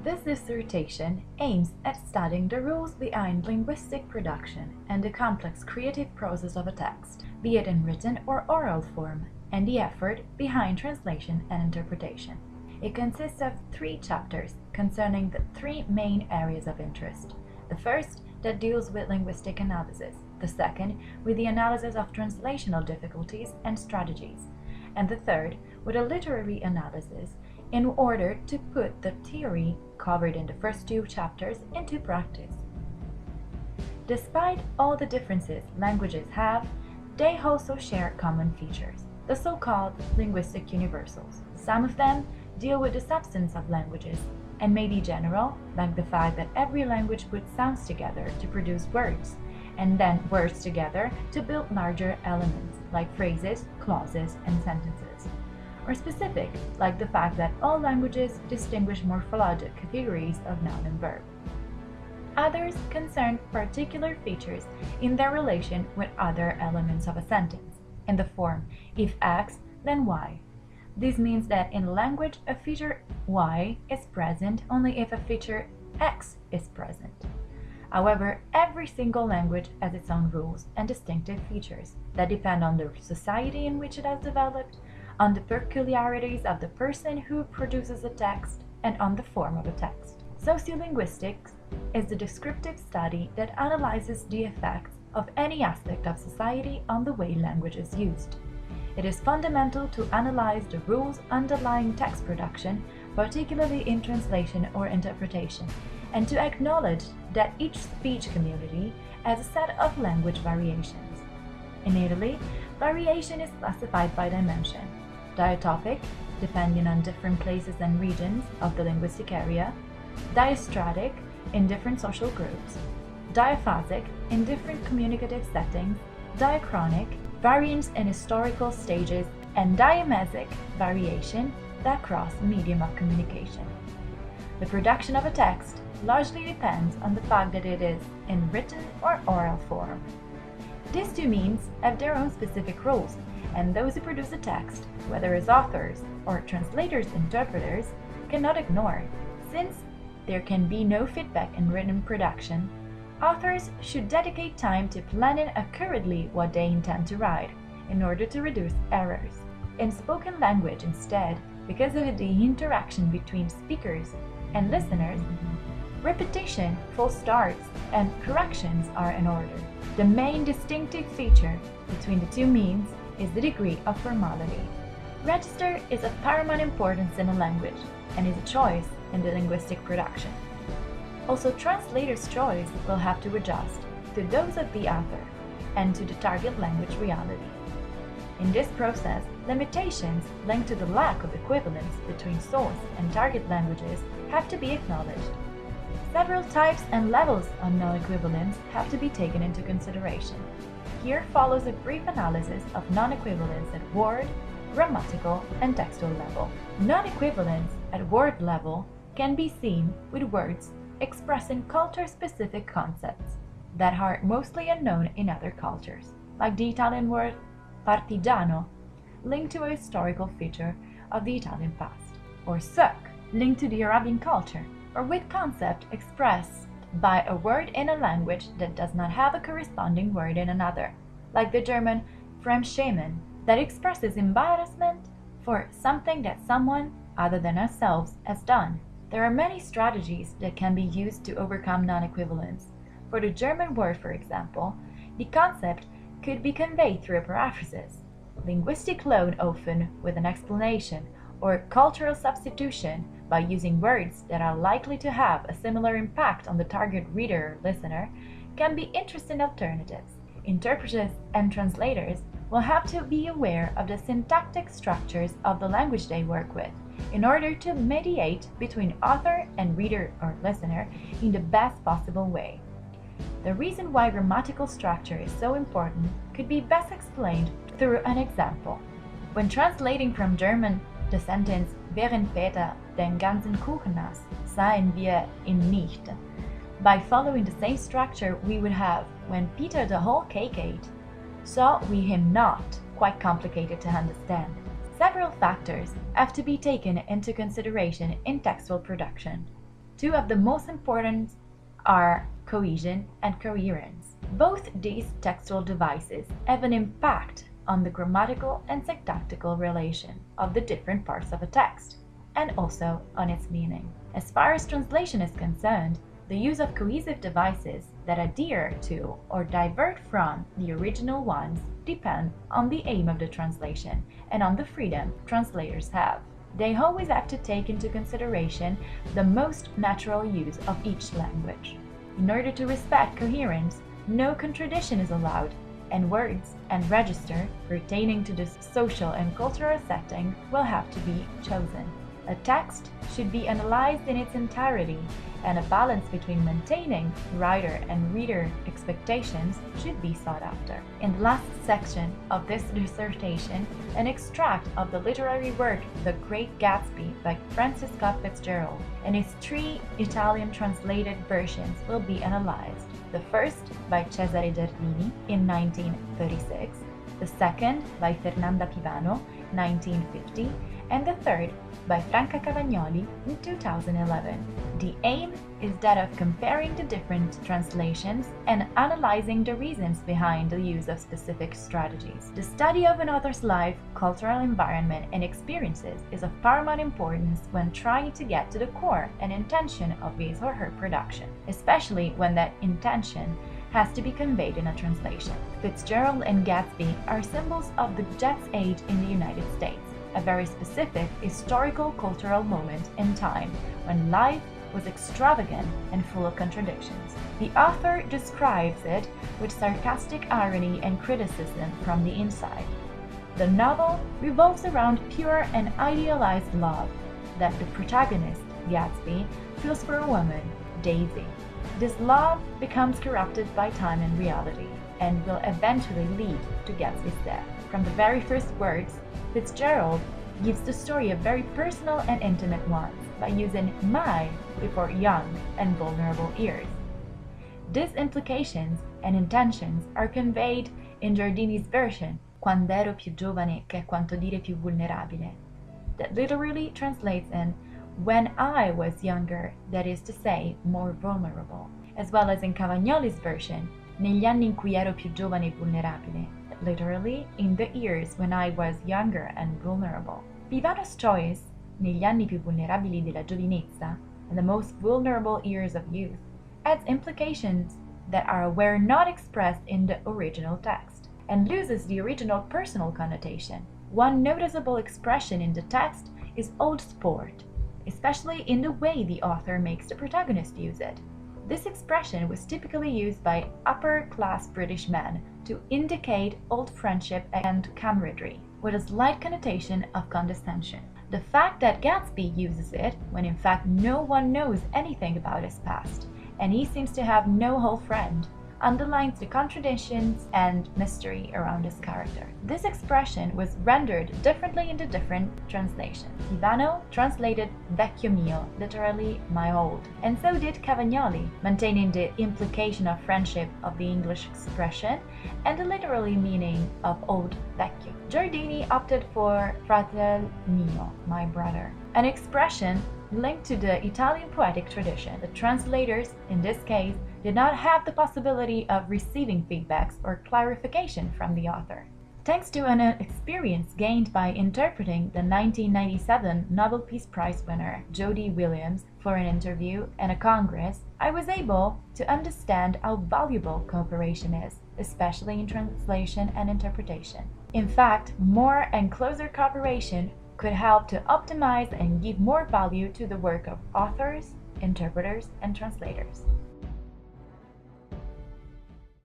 This dissertation aims at studying the rules behind linguistic production and the complex creative process of a text, be it in written or oral form, and the effort behind translation and interpretation. It consists of 3 chapters concerning the 3 main areas of interest. The first that deals with linguistic analysis, the second with the analysis of translational difficulties and strategies, and the third with a literary analysis in order to put the theory covered in the first 2 chapters into practice. Despite all the differences languages have, they also share common features, the so-called linguistic universals. Some of them deal with the substance of languages and may be general, like the fact that every language puts sounds together to produce words, and then words together to build larger elements, like phrases, clauses, and sentences. Or specific, like the fact that all languages distinguish morphologic categories of noun and verb. Others concern particular features in their relation with other elements of a sentence, in the form if X, then Y. This means that in language a feature Y is present only if a feature X is present. However, every single language has its own rules and distinctive features that depend on the society in which it has developed, on the peculiarities of the person who produces a text, and on the form of a text. Sociolinguistics is the descriptive study that analyzes the effects of any aspect of society on the way language is used. It is fundamental to analyze the rules underlying text production, particularly in translation or interpretation, and to acknowledge that each speech community has a set of language variations. In Italy, variation is classified by dimension: diatopic, depending on different places and regions of the linguistic area; diastratic, in different social groups; diaphasic, in different communicative settings; diachronic, variance in historical stages; and diamesic, variation that cross medium of communication. The production of a text largely depends on the fact that it is in written or oral form. These 2 means have their own specific rules, and those who produce a text, whether as authors or translators-interpreters, cannot ignore. Since there can be no feedback in written production, authors should dedicate time to planning accurately what they intend to write, in order to reduce errors. In spoken language instead, because of the interaction between speakers and listeners, repetition, false starts, and corrections are in order. The main distinctive feature between the 2 means is the degree of formality. Register is of paramount importance in a language and is a choice in the linguistic production. Also, translators' choice will have to adjust to those of the author and to the target language reality. In this process, limitations linked to the lack of equivalence between source and target languages have to be acknowledged. Several types and levels of non-equivalence have to be taken into consideration. Here follows a brief analysis of non-equivalence at word, grammatical, and textual level. Non-equivalence at word level can be seen with words expressing culture-specific concepts that are mostly unknown in other cultures, like the Italian word partigiano, linked to a historical feature of the Italian past, or suc, linked to the Arabian culture, or with concept expressed by a word in a language that does not have a corresponding word in another, like the German Fremdschämen, that expresses embarrassment for something that someone other than ourselves has done. There are many strategies that can be used to overcome non-equivalence. For the German word, for example, the concept could be conveyed through a paraphrasis, linguistic loan often with an explanation, or cultural substitution by using words that are likely to have a similar impact on the target reader or listener, can be interesting alternatives. Interpreters and translators will have to be aware of the syntactic structures of the language they work with, in order to mediate between author and reader or listener in the best possible way. The reason why grammatical structure is so important could be best explained through an example. When translating from German the sentence "Während Peter den ganzen Kuchen aß, sahen wir ihn nicht," by following the same structure we would have "When Peter the whole cake ate, saw we him not," quite complicated to understand. Several factors have to be taken into consideration in textual production. Two of the most important are cohesion and coherence. Both these textual devices have an impact on the grammatical and syntactical relation of the different parts of a text, and also on its meaning. As far as translation is concerned, the use of cohesive devices that adhere to or divert from the original ones depend on the aim of the translation and on the freedom translators have. They always have to take into consideration the most natural use of each language. In order to respect coherence, no contradiction is allowed, and words and register pertaining to this social and cultural setting will have to be chosen. A text should be analyzed in its entirety, and a balance between maintaining writer and reader expectations should be sought after. In the last section of this dissertation, an extract of the literary work The Great Gatsby by Francis Scott Fitzgerald and its 3 Italian translated versions will be analyzed. The first by Cesare Gentilini in 1936, the second by Fernanda Pivano, 1950, and the third by Franca Cavagnoli in 2011. The aim is that of comparing the different translations and analyzing the reasons behind the use of specific strategies. The study of an author's life, cultural environment, and experiences is of paramount importance when trying to get to the core and intention of his or her production, especially when that intention has to be conveyed in a translation. Fitzgerald and Gatsby are symbols of the Jet's age in the United States, a very specific historical cultural moment in time when life was extravagant and full of contradictions. The author describes it with sarcastic irony and criticism from the inside. The novel revolves around pure and idealized love that the protagonist, Gatsby, feels for a woman, Daisy. This love becomes corrupted by time and reality, and will eventually lead to Gatsby's death. From the very first words, Fitzgerald gives the story a very personal and intimate one by using my before young and vulnerable ears. These implications and intentions are conveyed in Giardini's version, Quando ero più giovane che è quanto dire più vulnerabile, that literally translates in when I was younger, that is to say, more vulnerable, as well as in Cavagnoli's version, negli anni in cui ero più giovane e vulnerabile, literally in the years when I was younger and vulnerable. Pivano's choice, negli anni più vulnerabili della giovinezza, and the most vulnerable years of youth, adds implications that were not expressed in the original text, and loses the original personal connotation. One noticeable expression in the text is old sport, especially in the way the author makes the protagonist use it. This expression was typically used by upper-class British men to indicate old friendship and camaraderie, with a slight connotation of condescension. The fact that Gatsby uses it, when in fact no one knows anything about his past, and he seems to have no old friend, underlines the contradictions and mystery around his character. This expression was rendered differently in the different translations. Pivano translated vecchio mio, literally my old, and so did Cavagnoli, maintaining the implication of friendship of the English expression and the literary meaning of old vecchio. Giardini opted for fratel mio, my brother, an expression linked to the Italian poetic tradition. The translators, in this case, did not have the possibility of receiving feedbacks or clarification from the author. Thanks to an experience gained by interpreting the 1997 Nobel Peace Prize winner Jody Williams for an interview and a congress, I was able to understand how valuable cooperation is, especially in translation and interpretation. In fact, more and closer cooperation could help to optimize and give more value to the work of authors, interpreters, and translators.